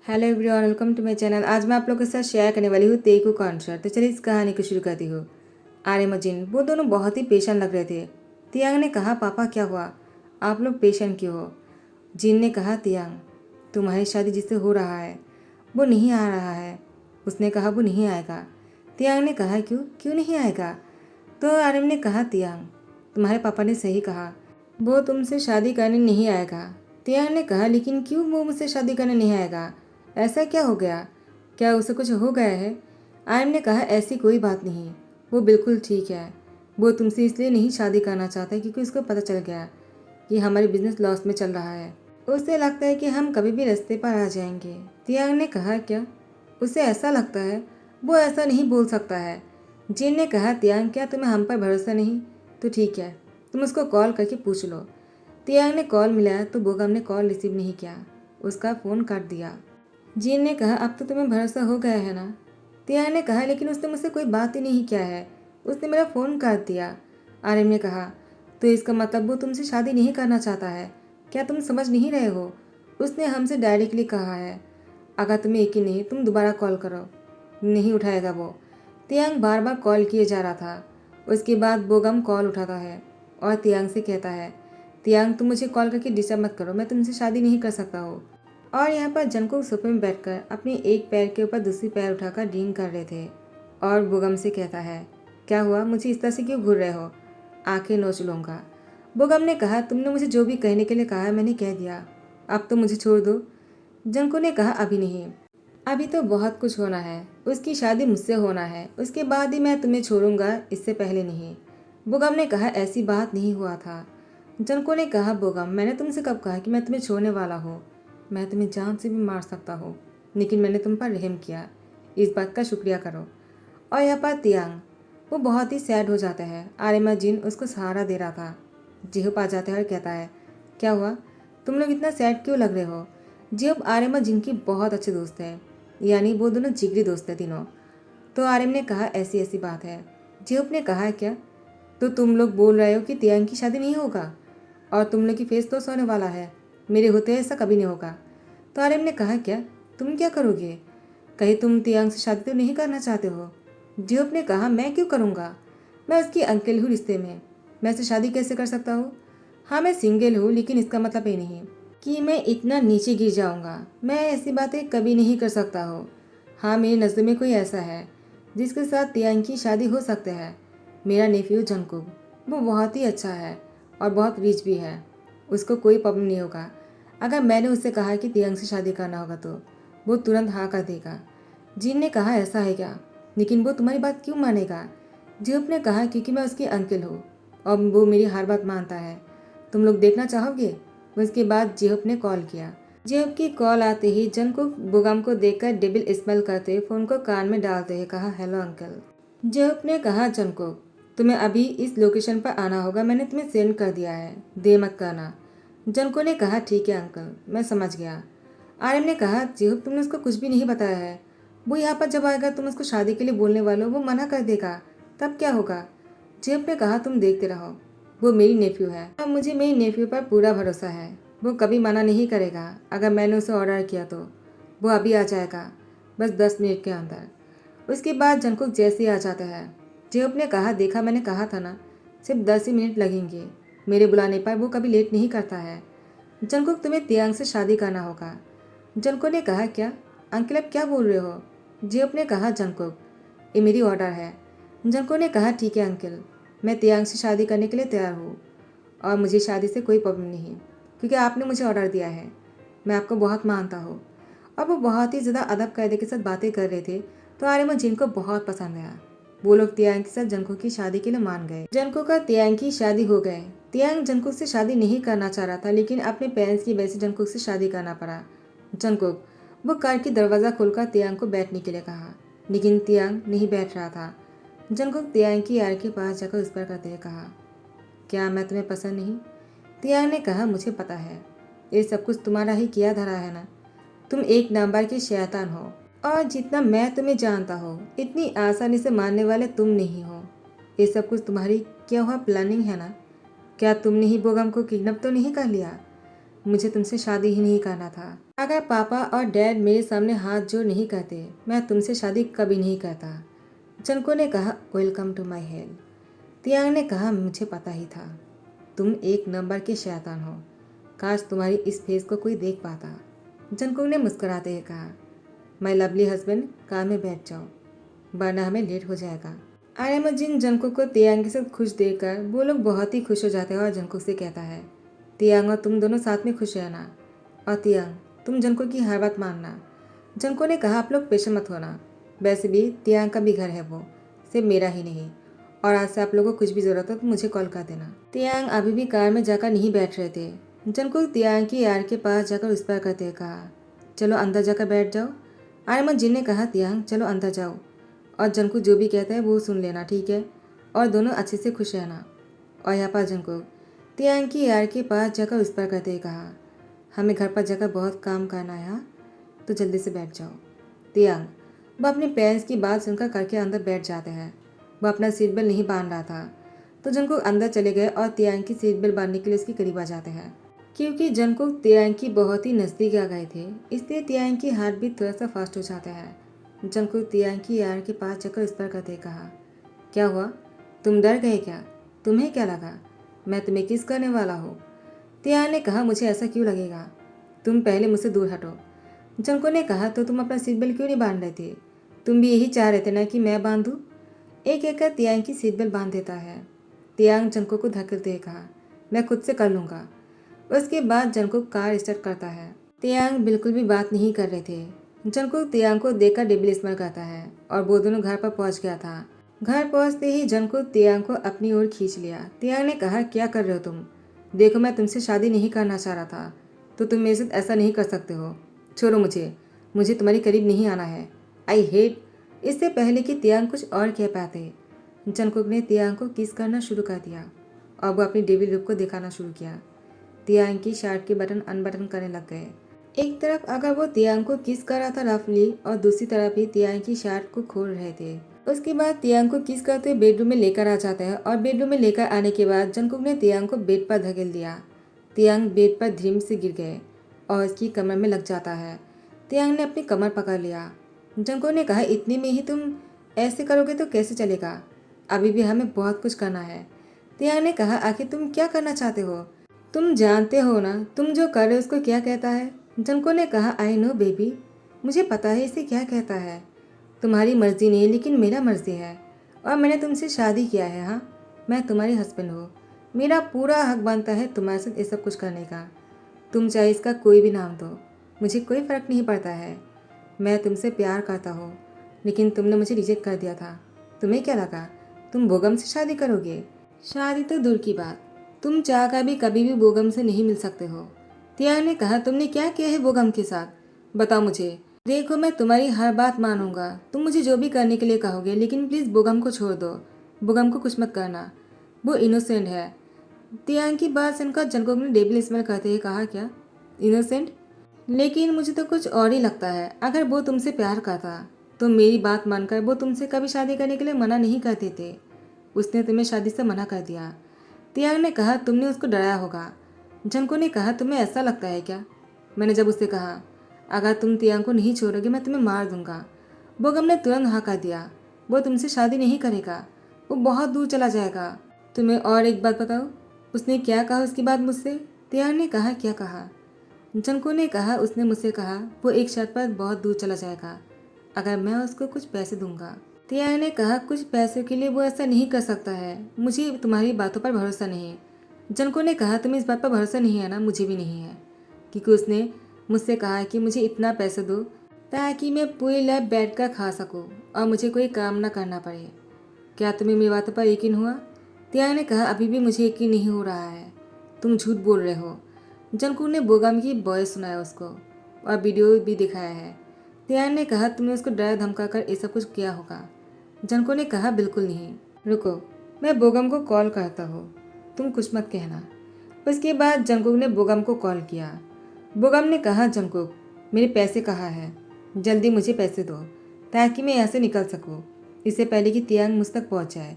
Hello everyone, welcome to my channel. आज मैं आप लोगों के साथ शेयर करने वाली हूँ तेकू कॉन्सर्ट। तो चलिए इस कहानी को शुरू करती हूँ। आर्यन और जिन वो दोनों बहुत ही पेशेंट लग रहे थे। तियांग ने कहा, पापा क्या हुआ, आप लोग पेशेंट क्यों हो? जिन ने कहा, तियांग तुम्हारी शादी जिससे हो रहा है वो नहीं आ रहा है। उसने कहा, वो नहीं आएगा। तियांग ने कहा, क्यों क्यों नहीं आएगा? तो आर्यन ने कहा, तियांग तुम्हारे पापा ने सही कहा, वो तुमसे शादी करने नहीं आएगा। तियांग ने कहा, लेकिन क्यों वो मुझसे शादी करने नहीं आएगा? ऐसा क्या हो गया? क्या उसे कुछ हो गया है? आर्यन ने कहा, ऐसी कोई बात नहीं, वो बिल्कुल ठीक है। वो तुमसे इसलिए नहीं शादी करना चाहता क्योंकि उसको पता चल गया कि हमारी बिजनेस लॉस में चल रहा है। उसे लगता है कि हम कभी भी रास्ते पर आ जाएंगे। तियांग ने कहा, क्या उसे ऐसा लगता है? वो ऐसा नहीं बोल सकता है। जिन ने कहा, तियांग क्या तुम्हें हम पर भरोसा नहीं? तो ठीक है, तुम उसको कॉल करके पूछ लो। तियांग ने कॉल मिलाया तो बोगम ने कॉल रिसीव नहीं किया, उसका फ़ोन काट दिया। जीन ने कहा, अब तो तुम्हें भरोसा हो गया है ना? तियांग ने कहा, लेकिन उसने मुझसे कोई बात ही नहीं किया है, उसने मेरा फ़ोन काट दिया। आर्यन ने कहा, तो इसका मतलब वो तुमसे शादी नहीं करना चाहता है? क्या तुम समझ नहीं रहे हो? उसने हमसे डायरेक्टली कहा है। अगर तुम्हें यकीन नहीं तुम दोबारा कॉल करो। नहीं उठाएगा वो। तियांग बार बार कॉल किए जा रहा था। उसके बाद बोगम कॉल उठाता है और तियांग से कहता है, तियांग तुम मुझे कॉल करके डिस्टर्ब मत करो, मैं तुमसे शादी नहीं कर सकता हूँ। और यहाँ पर जंगकुक सोफे में बैठकर अपने एक पैर के ऊपर दूसरी पैर उठाकर ड्रिंक कर रहे थे और बोगम से कहता है, क्या हुआ, मुझे इस तरह से क्यों घूर रहे हो? आंखें नोच लूँगा। बोगम ने कहा, तुमने मुझे जो भी कहने के लिए कहा है मैंने कह दिया, अब तो मुझे छोड़ दो। जंगकुक ने कहा, अभी नहीं, अभी तो बहुत कुछ होना है। उसकी शादी मुझसे होना है, उसके बाद ही मैं तुम्हें छोड़ूंगा, इससे पहले नहीं। बोगम ने कहा, ऐसी बात नहीं हुआ था। जंको ने कहा, बोगम मैंने तुमसे कब कहा कि मैं तुम्हें छोड़ने वाला हूँ? मैं तुम्हें जान से भी मार सकता हूँ, लेकिन मैंने तुम पर रहम किया, इस बात का शुक्रिया करो। और यहाँ पर तियांग वो बहुत ही सैड हो जाता है। आर्यमा जिन उसको सहारा दे रहा था। जिहुप आ जाता है और कहता है, क्या हुआ, तुम लोग इतना सैड क्यों लग रहे हो? जिहुप आर्यमा जिन की बहुत अच्छे दोस्त है, यानी वो दोनों जिगरी दोस्त है तीनों। तो आर्यम ने कहा, ऐसी ऐसी बात है। जिहुप ने कहा, क्या तो तुम लोग बोल रहे हो कि तियांग की शादी नहीं होगा और तुम लोग की फेस तो सोने वाला है? मेरे होते ऐसा कभी नहीं होगा। तो आर्यन ने कहा, क्या तुम क्या करोगे? कहीं तुम तियांग से शादी तो नहीं करना चाहते हो? जियोप ने कहा, मैं क्यों करूँगा, मैं उसकी अंकल हूँ रिश्ते में, मैं उससे शादी कैसे कर सकता हूँ? हाँ मैं सिंगल हूँ, लेकिन इसका मतलब ये नहीं कि मैं इतना नीचे गिर जाऊँगा। मैं ऐसी बातें कभी नहीं कर सकता हूँ। हाँ मेरी नज़र में कोई ऐसा है जिसके साथ तियांग की शादी हो सकते है। मेरा नेफ्यू जंकुक, वो बहुत ही अच्छा है और बहुत रिच भी है, उसको कोई प्रॉब्लम नहीं होगा। अगर मैंने उससे कहा कि तियांग से शादी करना होगा तो वो तुरंत हाँ कर देगा। जिन ने कहा, ऐसा है क्या, लेकिन वो तुम्हारी बात क्यों मानेगा? जिहुप ने कहा, क्योंकि मैं उसकी अंकल हूँ और वो मेरी हर बात मानता है। तुम लोग देखना चाहोगे? उसके बाद जिहुप ने कॉल किया। जिहुप की कॉल आते ही जंकुक बोगम को देखकर डेबिल स्मेल करते फ़ोन को कान में डालते हुए कहा, हेलो अंकल। जिहुप ने कहा, जंकुक तुम्हें अभी इस लोकेशन पर आना होगा, मैंने तुम्हें सेंड कर दिया है, देर मत करना। जंको ने कहा, ठीक है अंकल, मैं समझ गया। आर्यन ने कहा, जिहुप तुमने उसको कुछ भी नहीं बताया है, वो यहाँ पर जब आएगा तुम उसको शादी के लिए बोलने वाले हो, वो मना कर देगा, तब क्या होगा? जिहुप ने कहा, तुम देखते रहो, वो मेरी नेफ्यू है, अब मुझे मेरी नेफ्यू पर पूरा भरोसा है, वो कभी मना नहीं करेगा। अगर मैंने उसे ऑर्डर किया तो वो अभी आ जाएगा, बस 10 मिनट के अंदर। उसके बाद जंकुक जैसे ही आ जाता है। जिहुप ने कहा, देखा मैंने कहा था ना, सिर्फ 10 ही मिनट लगेंगे, मेरे बुलाने पर वो कभी लेट नहीं करता है। जंकुक तुम्हें तियांग से शादी करना होगा। जंको ने कहा, क्या अंकल अब क्या बोल रहे हो? जियोप ने कहा, जंकुक ये मेरी ऑर्डर है। जंको ने कहा, ठीक है अंकल, मैं तियांग से शादी करने के लिए तैयार हूँ और मुझे शादी से कोई प्रॉब्लम नहीं क्योंकि आपने मुझे ऑर्डर दिया है, मैं आपको बहुत मानता हूँ। और वो बहुत ही ज़्यादा अदब कायदे के साथ बातें कर रहे थे तो आर्यमा जिन को बहुत पसंद आया। वो लोग तियांग के साथ जंकुक की शादी के लिए मान गए। जंकुक का तियांग की शादी हो गए। तियांग जंकुक से शादी नहीं करना चाह रहा था, लेकिन अपने पेरेंट्स की वजह से जंकुक से शादी करना पड़ा। जंकुक वो कार की दरवाज़ा खोलकर तियांग को बैठने के लिए कहा, लेकिन तियांग नहीं बैठ रहा था। जंकुक तियांग की यार के पास जाकर उस पर करते हुए कहा, क्या मैं तुम्हें पसंद नहीं? तियांग ने कहा, मुझे पता है, ये सब कुछ तुम्हारा ही किया धरा है ना, तुम एक नंबर की शैतान हो और जितना मैं तुम्हें जानता हूँ इतनी आसानी से मानने वाले तुम नहीं हो। ये सब कुछ तुम्हारी क्या हुआ प्लानिंग है ना? क्या तुमने ही बोगम को किडनैप तो नहीं कर लिया? मुझे तुमसे शादी ही नहीं करना था। अगर पापा और डैड मेरे सामने हाथ जोड़ नहीं करते मैं तुमसे शादी कभी नहीं करता। जनको ने कहा, वेलकम टू माई हेल। तियांग ने कहा, मुझे पता ही था तुम एक नंबर के शैतान हो। काश तुम्हारी इस फेस को कोई देख पाता। जनको ने मुस्कुराते हुए कहा, माई लवली हस्बैंड, कार में बैठ जाओ वरना हमें लेट हो जाएगा। आर्यमर्जिन जनको को तियांग के साथ खुश देखकर वो लोग बहुत ही खुश हो जाते हैं और जनको से कहता है, तियांग और तुम दोनों साथ में खुश रहना। और तियांग, तुम जनको की हर बात मानना। जनको ने कहा, आप लोग पेशेंट मत होना। वैसे भी तियांग का भी घर है, वो सिर्फ मेरा ही नहीं। और आज से आप लोगों को कुछ भी ज़रूरत हो तो मुझे कॉल कर देना। तियांग अभी भी कार में जाकर नहीं बैठ रहे थे। जनको तियांग की यार के पास जाकर उस पर करते कहा, चलो अंदर जाकर बैठ जाओ। आर्यमर्जिन ने कहा, तियांग चलो अंदर जाओ और जनको जो भी कहता है वो सुन लेना, ठीक है? और दोनों अच्छे से खुश रहना। और यहाँ पर जनको तियांग की यार के पास जाकर उस पर करते कहा, हमें घर पर जाकर बहुत काम करना है, हाँ? तो जल्दी से बैठ जाओ। तियांग वह अपने पेरेंट्स की बात सुनकर करके अंदर बैठ जाते हैं। वह अपना सीट बेल्ट नहीं बांध रहा था तो जंकुक अंदर चले गए और तियांग की सीट बेल्ट बांधने के लिए उसके करीब आ जाते हैं। क्योंकि जंकुक तियांग की बहुत ही नज़दीक आ गए थे इसलिए तियांग की हार्ट भी थोड़ा सा फास्ट हो जाता है। जंकुक तियांग की यार के पास जाकर इस पर करते कहा, क्या हुआ, तुम डर गए क्या? तुम्हें क्या लगा मैं तुम्हें किस करने वाला हूँ? तियांग ने कहा, मुझे ऐसा क्यों लगेगा, तुम पहले मुझसे दूर हटो। जंको ने कहा, तो तुम अपना सीट बेल्ट क्यों नहीं बांध रहे थे? तुम भी यही चाह रहे थे ना कि मैं बांधूं? एक एक कर तियांग की सीट बेल्ट बांध देता है। तियांग जंको को धकेलते हुए कहा, मैं खुद से कर लूँगा। उसके बाद जंको कार स्टार्ट करता है। तियांग बिल्कुल भी बात नहीं कर रहे थे। जंको तियांग को देखकर डेबिल स्माइल करता है और वो दोनों घर पर पहुंच गया था। घर पहुंचते ही जंको तियांग को अपनी ओर खींच लिया। तियांग ने कहा, क्या कर रहे हो तुम? देखो मैं तुमसे शादी नहीं करना चाह रहा था तो तुम मेरे साथ ऐसा नहीं कर सकते हो। छोड़ो मुझे, मुझे तुम्हारे करीब नहीं आना है। I hate. इससे पहले कि तियांग कुछ और कह पाते जंकुक ने तियांग को किस करना शुरू कर दिया और वो अपनी डेविल रूप को दिखाना शुरू किया। तियांग की शर्ट के बटन अनबटन करने लग गए। एक तरफ अगर वो तियांग को किस कर रहा था रफली और दूसरी तरफ ही तियांग की शर्ट को खोल रहे थे। उसके बाद तियांग को किस करते हुए बेडरूम में लेकर आ जाते हैं और बेडरूम में लेकर आने के बाद जंकुक ने तियांग को बेड पर धकेल दिया। तियांग बेड पर धीरे से गिर गए और उसकी कमर में लग जाता है। तियांग ने अपनी कमर पकड़ लिया। जंकुक ने कहा, इतने में ही तुम ऐसे करोगे तो कैसे चलेगा, अभी भी हमें बहुत कुछ करना है। तियांग ने कहा, आखिर तुम क्या करना चाहते हो? तुम जानते हो ना तुम जो कर रहे हो उसको क्या कहता है? जंको ने कहा, आई नो बेबी, मुझे पता है इसे क्या कहता है। तुम्हारी मर्जी नहीं लेकिन मेरा मर्जी है और मैंने तुमसे शादी किया है। हाँ, मैं तुम्हारी हस्बैंड हूँ, मेरा पूरा हक बनता है तुम्हारे साथ ये सब कुछ करने का। तुम चाहे इसका कोई भी नाम दो, मुझे कोई फ़र्क नहीं पड़ता है। मैं तुमसे प्यार करता हूँ लेकिन तुमने मुझे रिजेक्ट कर दिया था। तुम्हें क्या लगा तुम बोगम से शादी करोगे? शादी तो दूर की बात, तुम चाहकर भी कभी भी बोगम से नहीं मिल सकते हो। तियांग ने कहा, तुमने क्या किया है बोगम के साथ, बताओ मुझे। देखो मैं तुम्हारी हर बात मानूंगा, तुम मुझे जो भी करने के लिए कहोगे, लेकिन प्लीज़ बोगम को छोड़ दो। बोगम को कुछ मत करना, वो इनोसेंट है। तियांग की बात सुनकर जंकुक ने डेविल स्माइल करते हुए कहा, क्या इनोसेंट? लेकिन मुझे तो कुछ और ही लगता है। अगर वो तुमसे प्यार करता तो मेरी बात मानकर वो तुमसे कभी शादी करने के लिए मना नहीं करते थे। उसने तुम्हें शादी से मना कर दिया। तियांग ने कहा, तुमने उसको डराया होगा। जंको ने कहा, तुम्हें ऐसा लगता है क्या? मैंने जब उससे कहा अगर तुम तियांग को नहीं छोड़ोगे मैं तुम्हें मार दूंगा, बोगम ने तुरंत हाँ कर दिया। वो तुमसे शादी नहीं करेगा, वो बहुत दूर चला जाएगा। तुम्हें और एक बात बताओ, उसने क्या कहा उसके बाद मुझसे? तियांग ने कहा, क्या कहा? जंको ने कहा, उसने मुझसे कहा वो एक शर्त पर बहुत दूर चला जाएगा अगर मैं उसको कुछ पैसे दूंगा। तियांग ने कहा, कुछ पैसों के लिए वो ऐसा नहीं कर सकता है, मुझे तुम्हारी बातों पर भरोसा नहीं। जंको ने कहा, तुम्हें इस बात पर भरोसा नहीं है ना? मुझे भी नहीं है, क्योंकि उसने मुझसे कहा कि मुझे इतना पैसा दो ताकि मैं पूरी लाइफ बैठ कर खा सकूं और मुझे कोई काम ना करना पड़े। क्या तुम्हें मेरी बातों पर यकीन हुआ? तियांग ने कहा, अभी भी मुझे यकीन नहीं हो रहा है, तुम झूठ बोल रहे हो। जंकुक ने बोगम की वॉइस सुनाया उसको और वीडियो भी दिखाया है। तियांग ने कहा, तुमने उसको डरा धमका कर ये सब कुछ किया होगा। जंको ने कहा, बिल्कुल नहीं, रुको मैं बोगम को कॉल करता हूँ, तुम कुछ मत कहना। उसके बाद जंकुक ने बोगम को कॉल किया। बोगम ने कहा, जंकुक मेरे पैसे कहाँ हैं, जल्दी मुझे पैसे दो ताकि मैं यहाँ से निकल सकूँ, इससे पहले कि तियांग मुझ तक पहुँच जाए।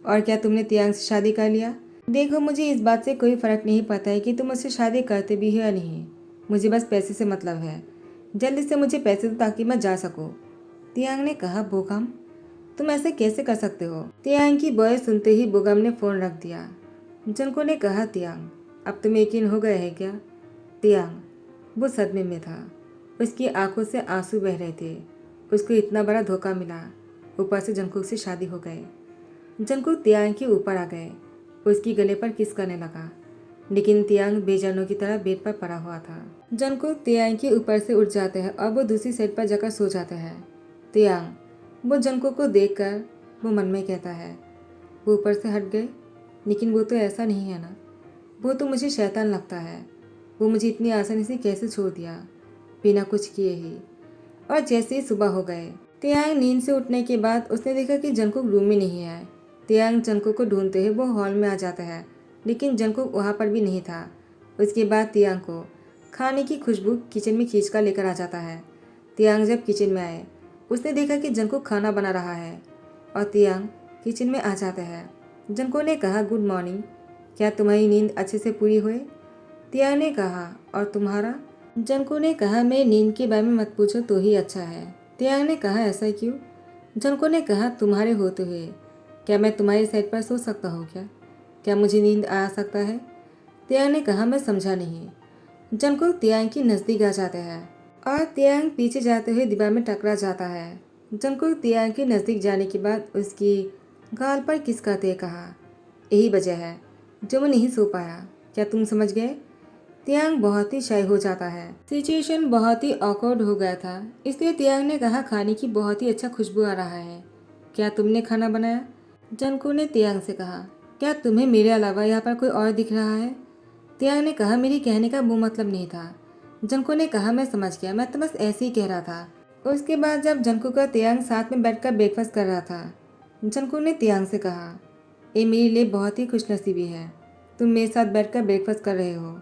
और क्या तुमने तियांग से शादी कर लिया? देखो मुझे इस बात से कोई फ़र्क नहीं पड़ता है कि तुम मुझसे शादी करते भी हो या नहीं, मुझे बस पैसे से मतलब है। जल्दी से मुझे पैसे दो ताकि मैं जा सकूं। तियांग ने कहा, बोगम तुम ऐसे कैसे कर सकते हो? तियांग की बॉय सुनते ही बोगम ने फ़ोन रख दिया। जनको ने कहा, तियांग अब तुम्हें यकीन हो गया है क्या? तियांग वो सदमे में था। उसकी आंखों से आंसू बह रहे थे। उसको इतना बड़ा धोखा मिला, ऊपर से जंकुक से शादी हो गए। जंकुक तियांग के ऊपर आ गए, उसकी गले पर किस करने लगा, लेकिन तियांग बेजानों की तरह बेड पर पड़ा हुआ था। जंकुक तियांग के ऊपर से उठ जाते हैं और वो दूसरी साइड पर जाकर सो जाते हैं। तियांग वो जंकुक को देखकर वो मन में कहता है, वो ऊपर से हट गए, लेकिन वो तो ऐसा नहीं है ना, वो तो मुझे शैतान लगता है। वो मुझे इतनी आसानी से कैसे छोड़ दिया बिना कुछ किए ही। और जैसे ही सुबह हो गए, तियांग नींद से उठने के बाद उसने देखा कि जंकुक रूम में नहीं है। तियांग जंकुक को ढूंढते हुए वो हॉल में आ जाता है, लेकिन जंकुक वहाँ पर भी नहीं था। उसके बाद तियांग को खाने की खुशबू किचन में खींच कर लेकर आ जाता है। तियांग जब किचन में आए, उसने देखा कि जंकुक खाना बना रहा है और तियांग किचन में आ जाता है। जंकुक ने कहा, गुड मॉर्निंग, क्या तुम्हारी नींद अच्छे से पूरी हुई? तियांग ने कहा, और तुम्हारा? जंको ने कहा, मेरी नींद के बारे में मत पूछो तो ही अच्छा है। तियांग ने कहा, ऐसा क्यों? जंको ने कहा, तुम्हारे होते हुए क्या मैं तुम्हारी साइड पर सो सकता हूँ क्या? क्या मुझे नींद आ सकता है? तियांग ने कहा, मैं समझा नहीं। जंको तियांग की नज़दीक आ जाते हैं और तियांग पीछे जाते हुए दीवार में टकरा जाता है। जंको तियांग के नज़दीक जाने के बाद उसकी गाल पर किस करते कहा, यही वजह है जो मैं नहीं सो पाया, क्या तुम समझ गए? तियांग बहुत ही शाय हो जाता है। सिचुएशन बहुत ही ऑकवर्ड हो गया था, इसलिए तियांग ने कहा, खाने की बहुत ही अच्छा खुशबू आ रहा है, क्या तुमने खाना बनाया? जंको ने तियांग से कहा, क्या तुम्हें मेरे अलावा यहाँ पर कोई और दिख रहा है? तियांग ने कहा, मेरी कहने का वो मतलब नहीं था। जंको ने कहा, मैं समझ गया, मैं तो बस ऐसे ही कह रहा था। उसके बाद जब जंको का तियांग साथ में बैठकर ब्रेकफास्ट कर रहा था, जंको ने तियांग से कहा, ये मेरे लिए बहुत ही खुशनसीबी है, तुम मेरे साथ बैठकर ब्रेकफास्ट कर रहे हो।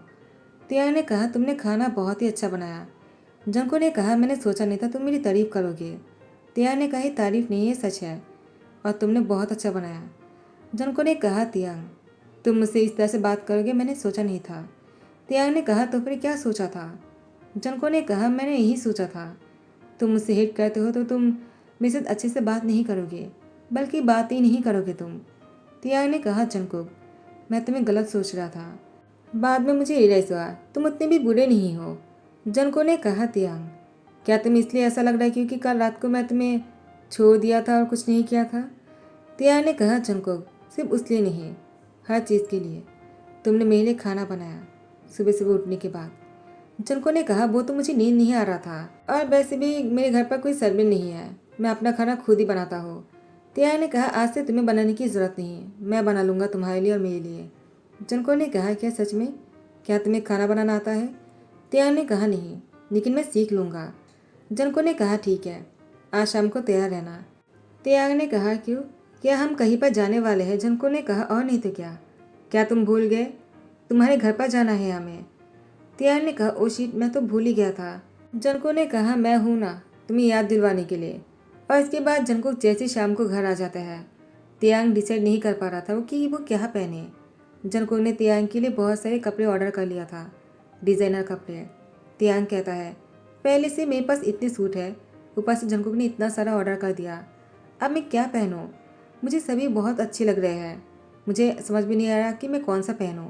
तियांग ने कहा, तुमने खाना बहुत ही अच्छा बनाया। जंको ने कहा, मैंने सोचा नहीं था तुम मेरी तारीफ करोगे। तियांग ने कहा, ये तारीफ नहीं है, सच है, और तुमने बहुत अच्छा बनाया। जंको ने कहा, तियांग तुम मुझसे इस तरह से बात करोगे मैंने सोचा नहीं था। तियांग ने कहा, तो फिर क्या सोचा था? जंको ने कहा, मैंने यही सोचा था, तुम मुझसे हेट करते हो तो तुम मेरे साथ अच्छे से बात नहीं करोगे, बल्कि बात ही नहीं करोगे तुम। तियांग ने कहा, जंकुक मैं तुम्हें गलत सोच रहा था, बाद में मुझे रियलाइज हुआ तुम उतने भी बुरे नहीं हो। जंको ने कहा, तियांग क्या तुम इसलिए ऐसा लग रहा है क्योंकि कल रात को मैं तुम्हें छोड़ दिया था और कुछ नहीं किया था? तियांग ने कहा, जंकुक सिर्फ उसलिए नहीं, हर चीज़ के लिए। तुमने मेरे लिए खाना बनाया सुबह सुबह उठने के बाद। जंको ने कहा, वो तो मुझे नींद नहीं आ रहा था, और वैसे भी मेरे घर पर कोई सर्वेंट नहीं है, मैं अपना खाना खुद ही बनाता हूँ। तियांग ने कहा, आज से तुम्हें बनाने की ज़रूरत नहीं, मैं बना लूँगा तुम्हारे लिए और मेरे लिए। जंको ने कहा, क्या सच में? क्या तुम्हें खाना बनाना आता है? तियांग ने कहा, नहीं, लेकिन मैं सीख लूँगा। जंको ने कहा, ठीक है, आज शाम को तैयार रहना। तियांग ने कहा, क्यों, क्या हम कहीं पर जाने वाले हैं? जंको ने कहा, और नहीं तो क्या तुम भूल गए, तुम्हारे घर पर जाना है हमें। तियांग ने कहा, ओ शिट, मैं तो भूल ही गया था। जंको ने कहा, मैं हूँ ना तुम्हें याद दिलवाने के लिए। और इसके बाद जंको जैसे शाम को घर आ जाता है। तियांग डिसाइड नहीं कर पा रहा था कि वो क्या पहने। जंको ने तियांग के लिए बहुत सारे कपड़े ऑर्डर कर लिया था, डिज़ाइनर कपड़े। तियांग कहता है, पहले से मेरे पास इतने सूट है, ऊपर से जंकुक ने इतना सारा ऑर्डर कर दिया, अब मैं क्या पहनूं? मुझे सभी बहुत अच्छे लग रहे हैं, मुझे समझ में नहीं आ रहा कि मैं कौन सा पहनूं।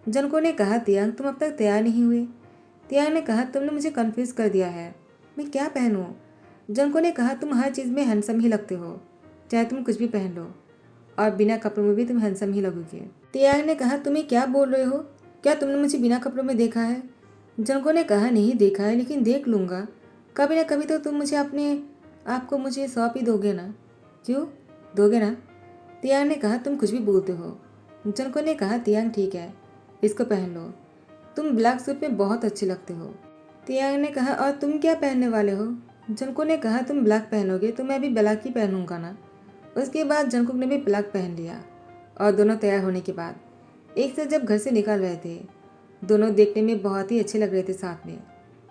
जंको ने कहा, तियांग तुम अब तक तैयार नहीं हुए। तियांग ने कहा, तुमने मुझे कन्फ्यूज़ कर दिया है, मैं क्या पहनूं? जंको ने कहा, तुम हर चीज़ में हैंडसम ही लगते हो, चाहे तुम कुछ भी पहन लो, और बिना कपड़ों में भी तुम हैंडसम ही लगोगे। तियांग ने कहा, तुम्हें क्या बोल रहे हो, क्या तुमने मुझे बिना कपड़ों में देखा है? जंको ने कहा, नहीं देखा है, लेकिन देख लूँगा, कभी ना कभी तो तुम मुझे अपने आप को मुझे सौंप ही दोगे ना? क्यों दोगे ना? तियांग ने कहा, तुम कुछ भी बोलते हो। जंको ने कहा, तियांग ठीक है, इसको पहन लो, तुम ब्लैक सूट में बहुत अच्छे लगते हो। तियांग ने कहा, और तुम क्या पहनने वाले हो? जंको ने कहा, तुम ब्लैक पहनोगे तो मैं भी ब्लैक ही पहनूंगा ना। उसके बाद जंकुक ने भी ब्लैक पहन लिया, और दोनों तैयार होने के बाद एक से जब घर से निकल रहे थे, दोनों देखने में बहुत ही अच्छे लग रहे थे साथ में।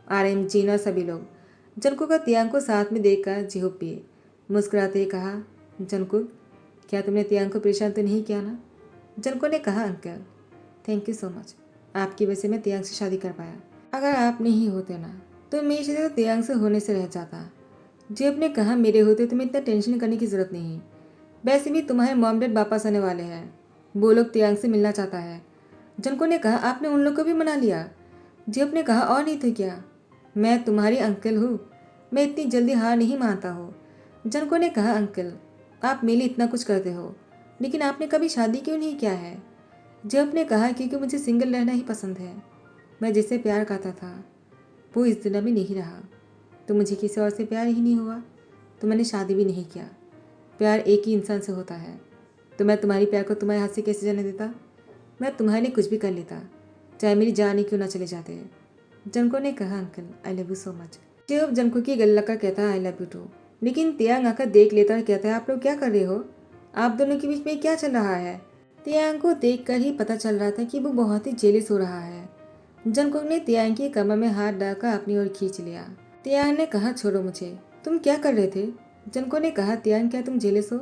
आर्यन, जीन और सभी लोग जंकुक और तियांग को साथ में देखकर जिहुप पिए। मुस्कुराते ही कहा, जंकुक क्या तुमने तियांग को परेशान तो नहीं किया ना? जंकुक ने कहा, uncle thank you so much, आपकी वजह से मैं तियांग से शादी कर पाया। अगर आप नहीं होते ना तो मेरी शादी तो तियांग से होने से रह जाता। जेब ने कहा, मेरे होते तुम्हें इतना टेंशन करने की ज़रूरत नहीं। वैसे भी तुम्हारे मॉम डैड वापस आने वाले हैं, वो लोग तियांग से मिलना चाहता है। जनको ने कहा, आपने उन लोग को भी मना लिया? जेब ने कहा, और नहीं तो क्या, मैं तुम्हारी अंकल हूँ, मैं इतनी जल्दी हार नहीं मानता हूँ। जनको ने कहा, अंकल आप मेरे लिए इतना कुछ करते हो, लेकिन आपने कभी शादी क्यों नहीं किया है? जेब ने कहा, क्योंकि मुझे सिंगल रहना ही पसंद है। मैं जिससे प्यार करता था वो इस दुनिया में नहीं रहा, तो मुझे किसी और से प्यार ही नहीं हुआ, तो मैंने शादी भी नहीं किया। प्यार एक ही इंसान से होता है, तो मैं तुम्हारी प्यार को तुम्हारे हाथ से कैसे जाने देता? मैं तुम्हारे लिए कुछ भी कर लेता, चाहे मेरी जान ही क्यों ना चले जाते। जनको ने कहा, uncle I love you so much. जब जनको की गले लगकर कहता है, आई लव यू टू, लेकिन तियांग आकर देख लेता और कहता है, आप लोग क्या कर रहे हो? आप दोनों के बीच में क्या चल रहा है? तियांग को देखकर ही पता चल रहा था कि वो बहुत ही जेलिस हो रहा है। जंकुक ने तियांग की कमर में हाथ डालकर अपनी ओर खींच लिया। तियांग ने कहा, छोड़ो मुझे, तुम क्या कर रहे थे? जंको ने कहा, तियांग क्या तुम जेलिस हो?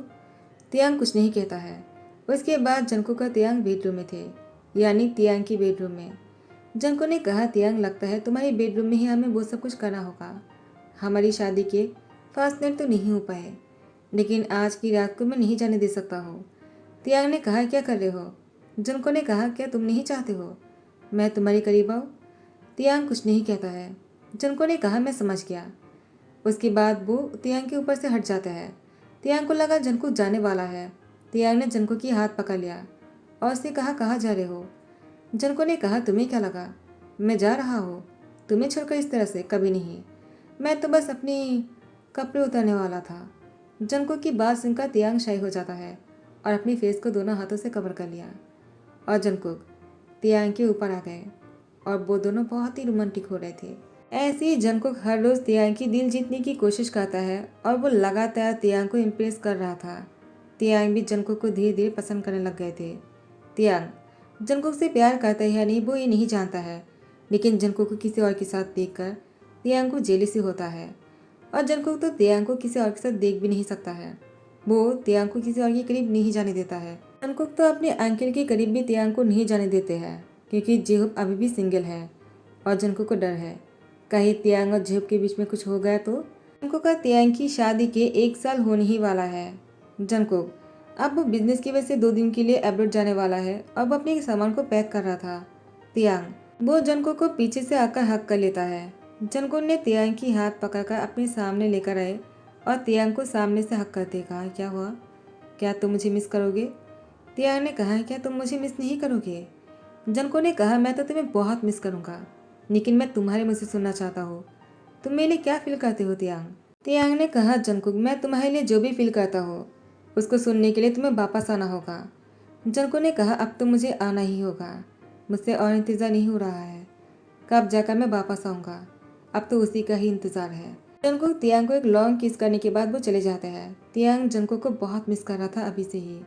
तियांग कुछ नहीं कहता है। उसके बाद जंको का तियांग बेडरूम में थे, यानी तियांग की बेडरूम में। जंको ने कहा, तियांग लगता है तुम्हारी बेडरूम में ही हमें वो सब कुछ करना होगा। हमारी शादी के फासले तो नहीं हो पाए, लेकिन आज की रात को मैं नहीं जाने दे सकता हूँ। तियांग ने कहा, क्या कर रहे हो? जंको ने कहा, क्या तुम नहीं चाहते हो मैं तुम्हारे करीब आऊँ? तियांग कुछ नहीं कहता है। जंको ने कहा, मैं समझ गया। उसके बाद वो तियांग के ऊपर से हट जाता है। तियांग को लगा जंको जाने वाला है। तियांग ने जंको की हाथ पकड़ लिया और उसने कहा, कहाँ जा रहे हो? जंको ने कहा, तुम्हें क्या लगा मैं जा रहा हूँ? तुम्हें छोड़कर इस तरह से कभी नहीं, मैं तो बस अपनी कपड़े उतारने वाला था। जंको की बात सुनकर तियांग शाय हो जाता है और अपनी फेस को दोनों हाथों से कवर कर लिया, और जंकुक तियांग के ऊपर आ गए और वो दोनों बहुत ही रोमांटिक हो रहे थे। ऐसे ही जंकुक हर रोज़ तियांग की दिल जीतने की कोशिश करता है और वो लगातार तियांग को इम्प्रेस कर रहा था। तियांग भी जंकुक को धीरे धीरे पसंद करने लग गए थे। तियांग जंकुक से प्यार करता है या नहीं वो ये नहीं जानता है, लेकिन जंकुक को किसी और के साथ देखकर तियांग को जेलसी होता है, और जंकुक तो तियांग को किसी और के साथ देख भी नहीं सकता है। वो तियांग को किसी और के करीब नहीं जाने देता है। जंकुक तो अपने अंकल के करीब भी तियांग को नहीं जाने देते हैं, क्योंकि जेहूब अभी भी सिंगल है और जंकुक को डर है कहीं तियांग और जेहूब के बीच में कुछ हो गया तो। जंकुक का तियांग की शादी के 1 साल होने ही वाला है। जंकुक अब वो बिजनेस की वजह से 2 दिन के लिए अब्रॉड जाने वाला है और वो अपने सामान को पैक कर रहा था। तियांग वो जंकुक को पीछे से आकर हक कर लेता है। जंकुक ने तियांग की हाथ पकड़कर अपने सामने लेकर आए और तियांग को सामने से हक करते कहा, क्या हुआ, क्या तुम मुझे मिस करोगे? तियांग ने कहा, क्या तुम मुझे मिस नहीं करोगे? जंको ने कहा, मैं तो तुम्हें बहुत मिस करूंगा, लेकिन मैं तुम्हारे मुंह से सुनना चाहता हूँ, तुम मेरे लिए क्या फील करते हो? तियांग तियांग ने कहा, जंकुक मैं तुम्हारे लिए जो भी फील करता हूँ उसको सुनने के लिए तुम्हें वापस आना होगा। जंको ने कहा, अब तो मुझे आना ही होगा, मुझसे और इंतज़ार नहीं हो रहा है, कब जाकर मैं वापस आऊँगा, अब तो उसी का ही इंतज़ार है। जंकुक तियांग को एक लॉन्ग किस करने के बाद वो चले जाते हैं। तियांग जंकुक को बहुत मिस कर रहा था अभी से ही,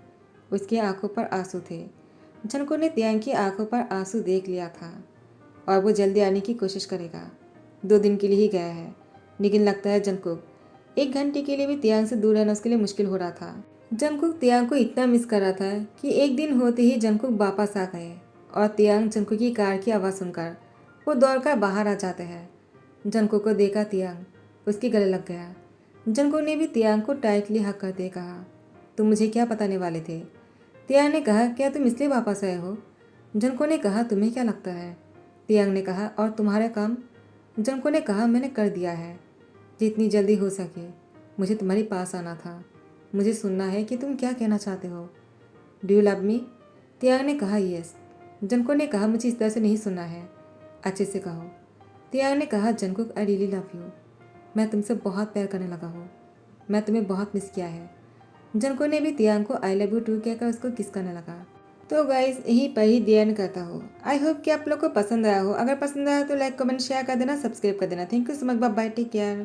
उसकी आंखों पर आंसू थे। जंकुक ने तियांग की आंखों पर आंसू देख लिया था और वो जल्दी आने की कोशिश करेगा। 2 दिन के लिए ही गया है, लेकिन लगता है जंकुक 1 घंटे के लिए भी तियांग से दूर रहना उसके लिए मुश्किल हो रहा था। जंकुक तियांग को इतना मिस कर रहा था कि एक दिन होते ही जंकुक वापस आ गए और तियांग जंकुक की कार की आवाज़ सुनकर वो दौड़कर बाहर आ जाते हैं। जंकुक को देखा तियांग उसके गले लग गया। जंकुक ने भी तियांग को टाइटली हक करते कहा, तुम मुझे क्या बताने वाले थे? तियांग ने कहा, क्या तुम इसलिए वापस आए हो? जंकुक ने कहा, तुम्हें क्या लगता है? तियांग ने कहा, और तुम्हारा काम? जंकुक ने कहा, मैंने कर दिया है, जितनी जल्दी हो सके मुझे तुम्हारे पास आना था, मुझे सुनना है कि तुम क्या कहना चाहते हो। Do you love me? Tiyang ने कहा, यस। जंकुक ने कहा, मुझे इस तरह से नहीं सुनना है, अच्छे से कहो। तियांग ने कहा, Jungkook I really love you, मैं तुमसे बहुत प्यार करने लगा हूँ, मैं तुम्हें बहुत मिस किया है। जंकुक ने भी तियांग को आई लव यू टू कहकर उसको किस करने लगा। तो गाइस यहीं पर ही दी एंड करता हूँ। आई होप कि आप लोग को पसंद आया हो। अगर पसंद आया तो लाइक कमेंट शेयर कर देना, सब्सक्राइब कर देना। Thank you so much, bye bye, take care.